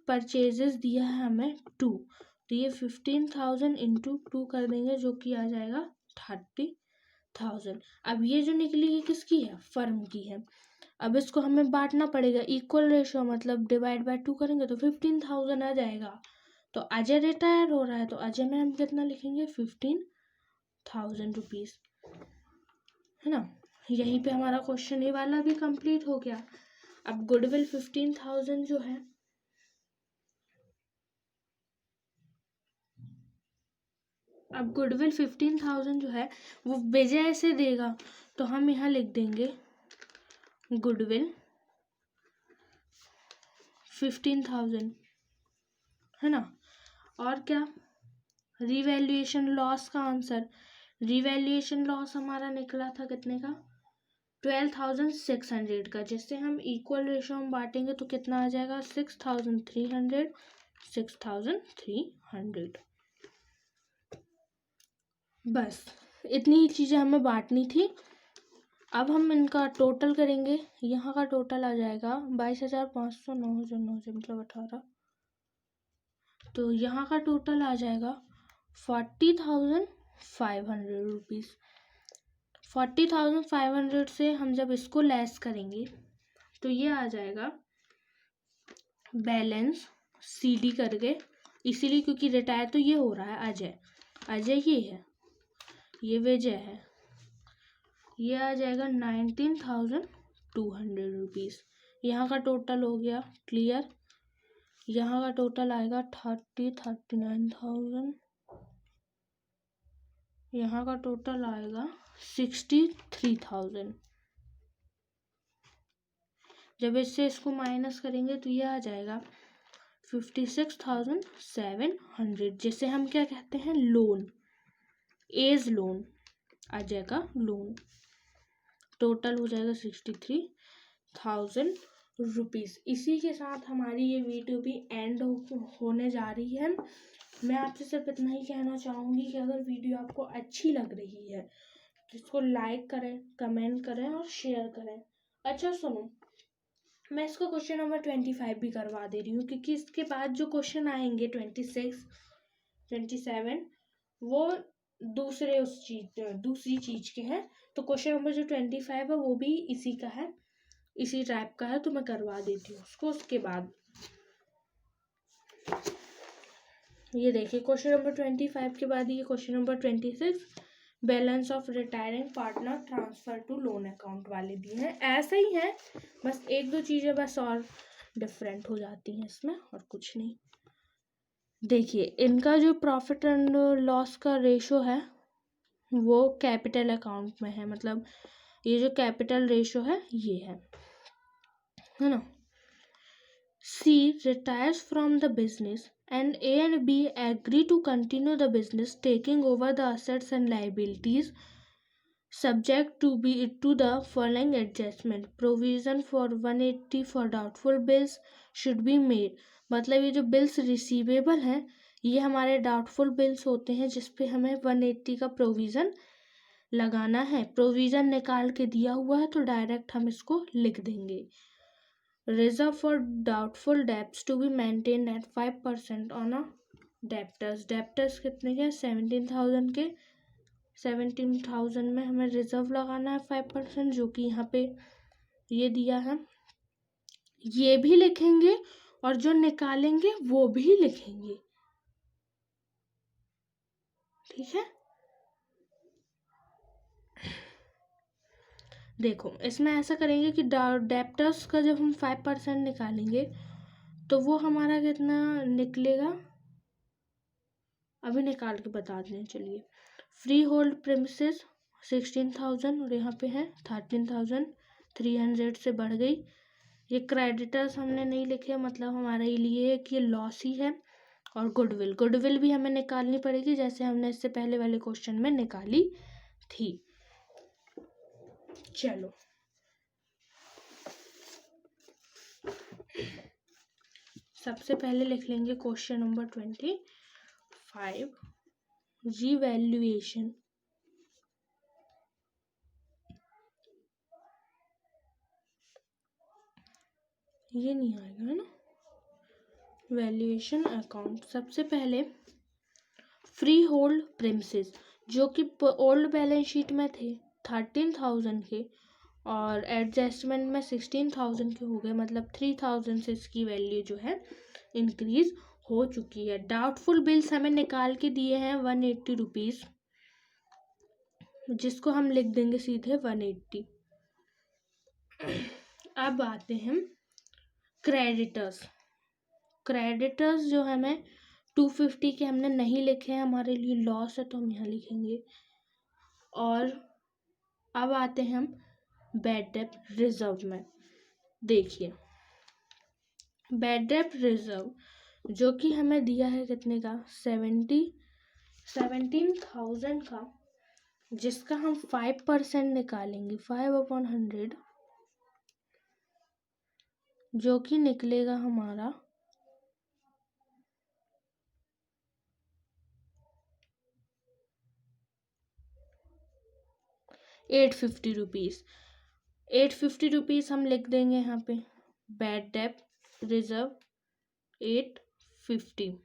[SPEAKER 1] परचेजेस दिया है हमें 2, तो ये 15,000 इंटू 2 कर देंगे जो कि आ जाएगा 30,000। अब ये जो निकली ये किसकी है? फर्म की है। अब इसको हमें बांटना पड़ेगा इक्वल रेशो, मतलब डिवाइड बाय 2 करेंगे तो 15,000 आ जाएगा। तो अजय रिटायर हो रहा है तो अजय में हम कितना लिखेंगे 15,000 रुपीज़, है ना। यहीं पे हमारा क्वेश्चन ये वाला भी कंप्लीट हो गया। अब गुडविल 15,000 जो है, अब गुडविल 15,000 जो है वो विजय से देगा, तो हम यहाँ लिख देंगे गुडविल 15,000, है ना। और क्या, रिवैल्यूएशन लॉस का आंसर, रिवैल्यूएशन लॉस हमारा निकला था कितने का 12,600 का, जिससे हम इक्वल रेशो में बांटेंगे तो कितना आ जाएगा 6,300 6,300। बस इतनी ही चीज़ें हमें बांटनी थी। अब हम इनका टोटल करेंगे, यहाँ का टोटल आ जाएगा 22,500 9,900 मतलब 18, तो यहाँ का टोटल आ जाएगा 40,500 रुपीज़। 40,500 से हम जब इसको लेस करेंगे तो ये आ जाएगा बैलेंस CD करके, इसीलिए क्योंकि रिटायर तो ये हो रहा है अजय ये है, ये विजय है, ये आ जाएगा 19,200 रुपीज़। यहाँ का टोटल हो गया क्लियर। यहाँ का टोटल आएगा 39,000, यहाँ का टोटल आएगा 63,000। जब इससे इसको माइनस करेंगे तो ये आ जाएगा 56,700, जिसे हम क्या कहते हैं लोन, एज लोन, अजय का लोन। टोटल हो जाएगा 63,000 रुपीज़। इसी के साथ हमारी ये वीडियो भी एंड होने जा रही है। मैं आपसे सिर्फ इतना ही कहना चाहूँगी कि अगर वीडियो आपको अच्छी लग रही है तो इसको लाइक करें, कमेंट करें और शेयर करें। अच्छा सुनो, मैं इसको क्वेश्चन नंबर 25 भी करवा दे रही हूँ, क्योंकि इसके बाद जो क्वेश्चन आएंगे 26 27 वो दूसरी चीज़ के हैं। तो क्वेश्चन नंबर जो 25 है वो भी इसी का है, इसी टाइप का है, तो मैं करवा देती हूँ उसको। उसके बाद ये देखिए क्वेश्चन नंबर 25 के बाद ये question number 26 balance of retiring partner transfer to loan account वाले दिए हैं। ऐसे ही हैं, बस एक दो चीज़ें बस और डिफरेंट हो जाती हैं इसमें, और कुछ नहीं। देखिए इनका जो प्रॉफिट एंड लॉस का रेशो है वो कैपिटल अकाउंट में है, मतलब ये जो कैपिटल रेशो है ये है ना। C retires from the business and A and B agree to continue the business, taking over the assets and liabilities subject to the following adjustment. Provision for 180 for doubtful bills should be made. मतलब ये जो bills receivable हैं ये हमारे doubtful bills होते हैं, जिसपे हमें 180 का प्रोविज़न लगाना है। प्रोविज़न निकाल के दिया हुआ है तो डायरेक्ट हम इसको लिख देंगे। Reserve for doubtful debts to be maintained at 5% on a debtors. Debtors कितने के 17,000 के, 17,000 में हमें रिजर्व लगाना है 5%, जो कि यहाँ पे ये दिया है। ये भी लिखेंगे और जो निकालेंगे वो भी लिखेंगे, ठीक है। देखो इसमें ऐसा करेंगे कि डेप्टर्स का जब हम 5% निकालेंगे तो वो हमारा कितना निकलेगा, अभी निकाल के बता दें चलिए। फ्री होल्ड प्रेमिसेस 16,000 और यहाँ पे है 13,300 से बढ़ गई। ये क्रेडिटर्स हमने नहीं लिखे, मतलब हमारे लिए है कि ये लॉस ही है। और गुडविल भी हमें निकालनी पड़ेगी, जैसे हमने इससे पहले वाले क्वेश्चन में निकाली थी। चलो सबसे पहले लिख लेंगे क्वेश्चन नंबर 25, रिवैल्यूएशन। ये नहीं आएगा है ना, वैल्यूएशन अकाउंट। सबसे पहले फ्री होल्ड प्रेमिसेस जो कि ओल्ड बैलेंस शीट में थे 13,000 के, और एडजस्टमेंट में 16,000 के हो गए, मतलब 3,000 से इसकी वैल्यू जो है इंक्रीज हो चुकी है। डाउटफुल बिल्स हमें निकाल के दिए हैं 180 रुपीज़, जिसको हम लिख देंगे सीधे 180। अब आते हैं क्रेडिटर्स। क्रेडिटर्स जो हमें 250 के हमने नहीं लिखे हैं, हमारे लिए लॉस है तो हम यहाँ लिखेंगे। और अब आते हैं हम बैड डेट रिजर्व में। देखिए बैड डेट रिजर्व जो कि हमें दिया है कितने का, 17,000 का, जिसका हम 5% निकालेंगे, 5/100, जो कि निकलेगा हमारा 850 रुपीज़। 850 रुपीज़ हम लिख देंगे यहाँ पे, बैड डेट रिजर्व 850।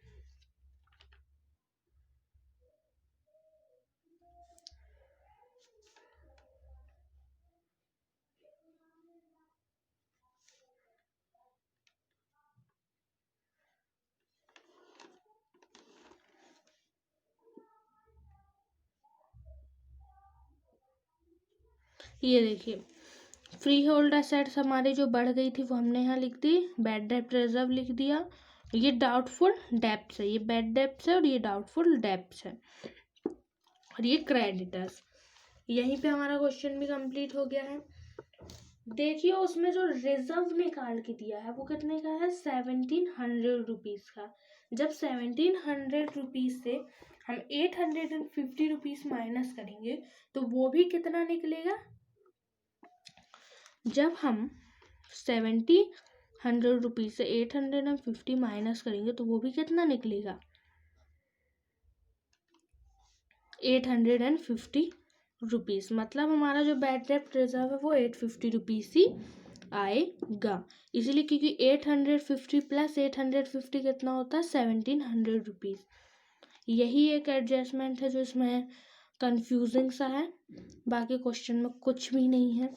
[SPEAKER 1] ये देखिए फ्री होल्ड एसेट्स हमारी जो बढ़ गई थी वो हमने यहाँ लिख दी, बैड डेट रिजर्व लिख दिया। ये डाउटफुल डेब्ट्स है, ये बैड डेब्ट्स है और ये डाउटफुल डेब्ट्स है, और ये क्रेडिटर्स। यहीं पे हमारा क्वेश्चन भी कंप्लीट हो गया है। देखिए उसमें जो रिजर्व निकाल के दिया है वो कितने का है, 1700 रुपीज़ का। जब 1700 रुपीज़ से हम 850 रुपीज़ माइनस करेंगे तो वो भी कितना निकलेगा, जब हम 1700 रुपीज़ से 850 माइनस करेंगे तो वो भी कितना निकलेगा, 850 रुपीज़। मतलब हमारा जो बैड डेट रिजर्व है वो 850 रुपीज़ ही आएगा। इसीलिए क्योंकि 850 प्लस 850 कितना होता है, 1700 रुपीज़। यही एक एडजस्टमेंट है जो इसमें कंफ्यूजिंग सा है, बाकी क्वेश्चन में कुछ भी नहीं है।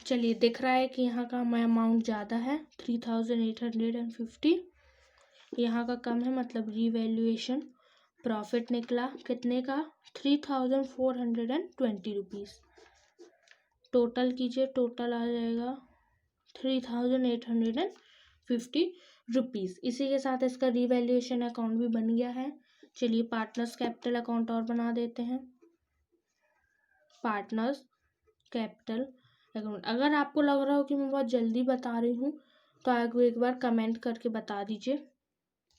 [SPEAKER 1] चलिए दिख रहा है कि यहाँ का हमें अमाउंट ज़्यादा है 3850, यहाँ का कम है, मतलब रीवैल्यूएशन। प्रॉफिट निकला कितने का, 3420 रुपीज़। टोटल कीजिए, टोटल आ जाएगा 3850 रुपीज़। इसी के साथ इसका रीवैल्यूएशन अकाउंट भी बन गया है। चलिए पार्टनर्स कैपिटल अकाउंट और बना देते हैं, पार्टनर्स कैपिटल अकाउंट। अगर आपको लग रहा हो कि मैं बहुत जल्दी बता रही हूँ तो आप एक बार कमेंट करके बता दीजिए,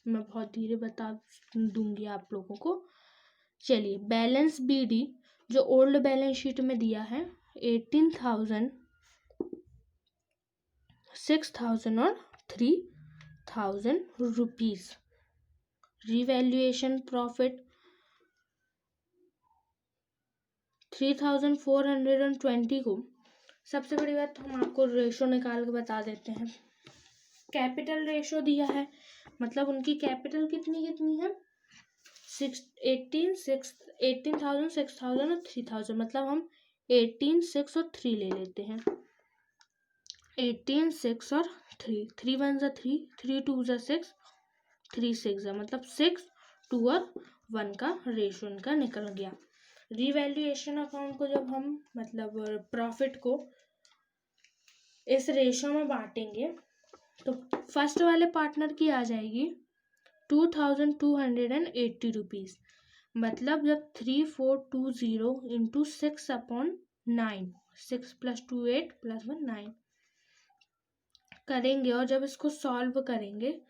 [SPEAKER 1] मैं बहुत धीरे बता दूंगी आप लोगों को। चलिए बैलेंस BD जो ओल्ड बैलेंस शीट में दिया है 18,000, 6,000 और 3,000 रुपीज़। रिवैल्यूएशन प्रॉफिट 3420 को, सबसे बड़ी बात हम आपको रेशो निकाल के बता देते हैं। कैपिटल रेशो दिया है, मतलब उनकी कैपिटल कितनी कितनी है, 18,000, 6,000 और 3,000। मतलब हम 18, 6 और 3 ले लेते हैं। 18, 6 और 3, 3 1 ज़ा 3, 3 2 ज़ा 6, 3 6 ज़ा, मतलब 6, 2 और 1 का रेशो इनका निकल गया। रिवैल्यूएशन अकाउंट को जब हम मतलब प्रॉफिट को इस रेशो में बांटेंगे तो फर्स्ट वाले पार्टनर की आ जाएगी 2,280 रुपीज़। मतलब जब 3420 इंटू 6/9, 6 + 2 8 + 1 9 करेंगे, और जब इसको सॉल्व करेंगे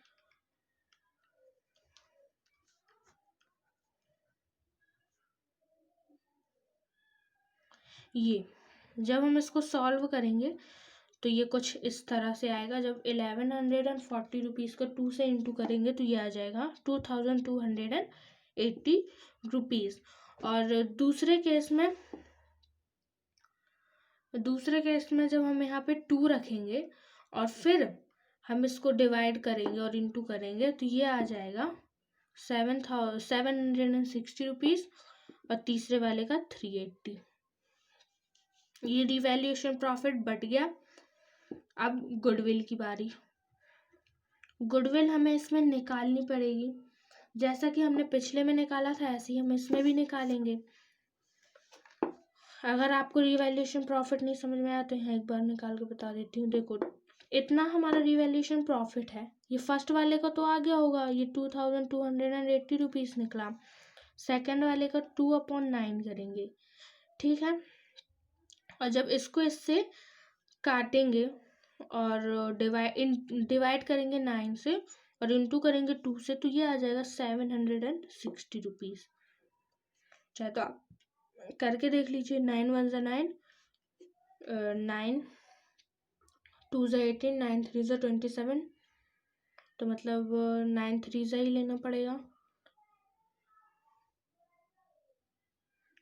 [SPEAKER 1] ये, जब हम इसको सॉल्व करेंगे तो ये कुछ इस तरह से आएगा। जब 1140 रुपीज़ को 2 से इंटू करेंगे तो ये आ जाएगा 2,280 रुपीज़। और दूसरे केस में जब हम यहाँ पे 2 रखेंगे और फिर हम इसको डिवाइड करेंगे और इंटू करेंगे तो ये आ जाएगा 760 रुपीज़, और तीसरे वाले का 380। ये रिवैल्यूएशन प्रॉफिट बट गया। अब गुडविल की बारी। गुडविल हमें इसमें निकालनी पड़ेगी, जैसा कि हमने पिछले में निकाला था ऐसे ही हम इसमें भी निकालेंगे। अगर आपको रिवैल्यूएशन प्रॉफिट नहीं समझ में आया तो यहाँ एक बार निकाल के बता देती हूँ। देखो इतना हमारा रिवैल्यूएशन प्रॉफिट है। ये फर्स्ट वाले का तो आ गया होगा, ये 2280 रुपीज़ निकला। सेकंड वाले का 2/9 करेंगे, ठीक है। और जब इसको इससे काटेंगे और डिवाइड करेंगे 9 से और इंटू करेंगे 2 से, तो ये आ जाएगा 760 रुपीज़। चाहे तो आप करके देख लीजिए। 9 1 ज़ा 9, 9 2 ज़ा 18, 9 3 ज़ा 27, तो मतलब 9 3 ज़ा ही लेना पड़ेगा।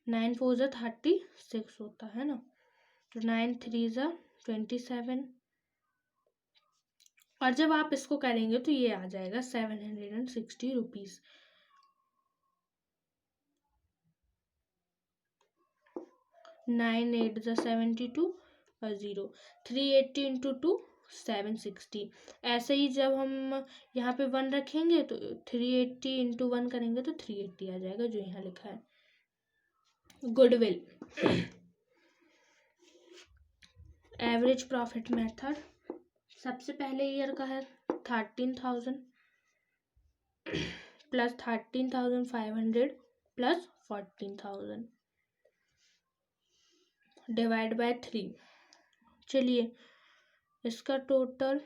[SPEAKER 1] 9 4 ज़ा 36 होता है ना, तो 9 3 ज़ा 27, और जब आप इसको करेंगे तो ये आ जाएगा 760 रुपीज़। 9 8 ज़ा 72 और 0, 380 इंटू 2 760। ऐसे ही जब हम यहाँ पे 1 रखेंगे तो 380 इंटू 1 करेंगे तो 380 आ जाएगा, जो यहाँ लिखा है। Goodwill average profit method. सबसे पहले ईयर का है 13,000 प्लस 13,500 प्लस 14,000 डिवाइड बाय 3। चलिए इसका टोटल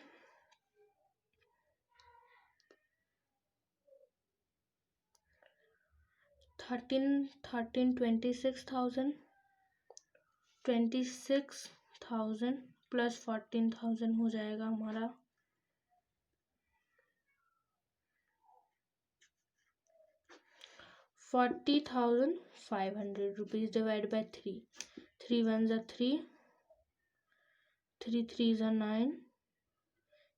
[SPEAKER 1] 26,000 प्लस 14,000 हो जाएगा हमारा 40,500 रुपीज़ डिवाइड बाय 3। 3 1 ज़ा 3, 3 3 ज़ा 9,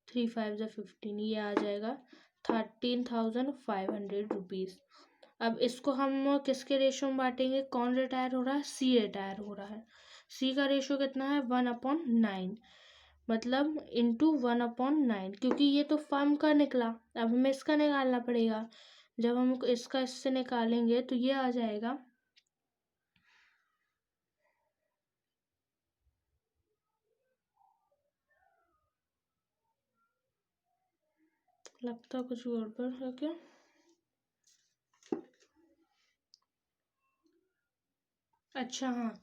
[SPEAKER 1] 3 5 ज़ा 15, ये आ जाएगा 13,500 रुपीज़। अब इसको हम किसके रेशो में बांटेंगे? कौन रिटायर हो रहा है? सी रिटायर हो रहा है। सी का रेशो कितना है? 1/9, मतलब इंटू 1/9, क्योंकि ये तो फर्म का निकला। अब हमें इसका निकालना पड़ेगा। जब हम इसका इससे निकालेंगे तो ये आ जाएगा लगता कुछ गड़बड़ है क्या? अच्छा हाँ,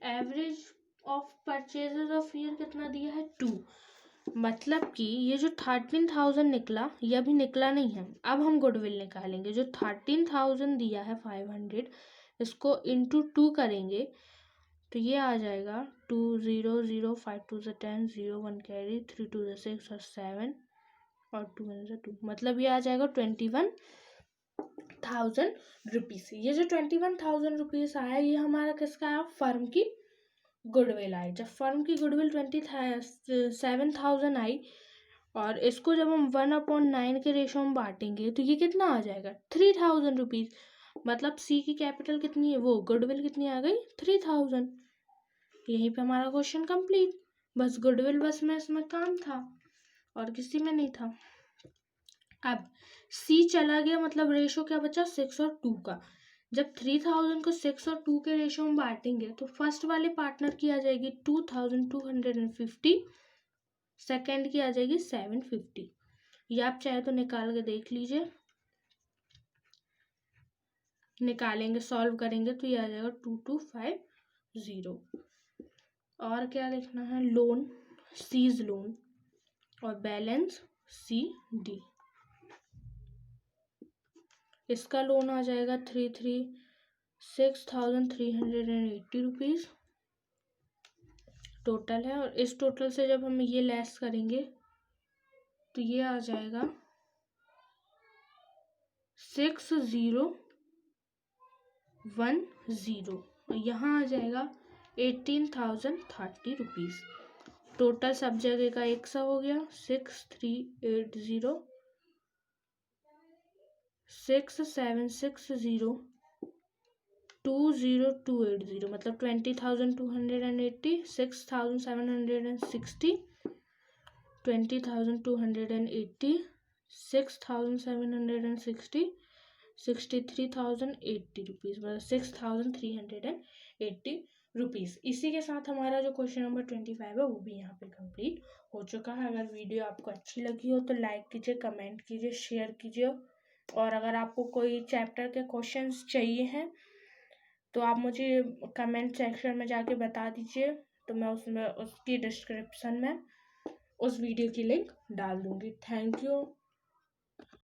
[SPEAKER 1] average of purchases of year कितना दिया है? 2। मतलब कि ये जो 13,000 निकला ये अभी निकला नहीं है। अब हम गुडविल निकालेंगे। जो 13,000 दिया है 500, इसको इंटू 2 करेंगे तो ये आ जाएगा 2 0 0 5 2 ज़ा 10 0 1 कैरी 3 2 ज़ा 6 और 7 और 2 1 ज़ा 2, मतलब ये आ जाएगा 21,000 रुपीज़। ये जो 21,000 रुपीज़ आया ये हमारा किसका आया? फर्म की गुडविल आई। जब फर्म की गुडविल 27,000 आई और इसको जब हम 1/9 के रेशो में बांटेंगे तो ये कितना आ जाएगा? 3,000 रुपीज़। मतलब सी की कैपिटल कितनी है? वो गुडविल कितनी आ गई? 3,000। यहीं पे हमारा क्वेश्चन कंप्लीट। बस गुडविल बस में इसमें काम था और किसी में नहीं था। अब सी चला गया, मतलब रेशो क्या बचा? 6 और 2 का। जब 3,000 को 6 और 2 के रेशो में बांटेंगे तो फर्स्ट वाले पार्टनर की आ जाएगी 2,250, सेकेंड की आ जाएगी 750। ये आप चाहे तो निकाल के देख लीजिए। निकालेंगे, सॉल्व करेंगे तो ये आ जाएगा 2250। और क्या लिखना है? लोन, सीज लोन और बैलेंस CD। इसका लोन आ जाएगा 6,380 रुपीज़ टोटल है। और इस टोटल से जब हम ये लेस करेंगे तो ये आ जाएगा 6010। यहाँ आ जाएगा 18,030 रुपीज़। टोटल सब जगह का एक सा हो गया 6380 6760 20280 मतलब 20,280, 6,760, 20,280, 6,760, 63,080 रुपीज़ मतलब 6,380 रुपीज़। इसी के साथ हमारा जो क्वेश्चन नंबर 25 है वो भी यहाँ पे कंप्लीट हो चुका है। अगर वीडियो आपको अच्छी लगी हो तो लाइक कीजिए, कमेंट कीजिए, शेयर कीजिए, और अगर आपको कोई चैप्टर के क्वेश्चंस चाहिए हैं तो आप मुझे कमेंट सेक्शन में जाके बता दीजिए, तो मैं उसमें उसकी डिस्क्रिप्शन में उस वीडियो की लिंक डाल दूँगी। Thank you.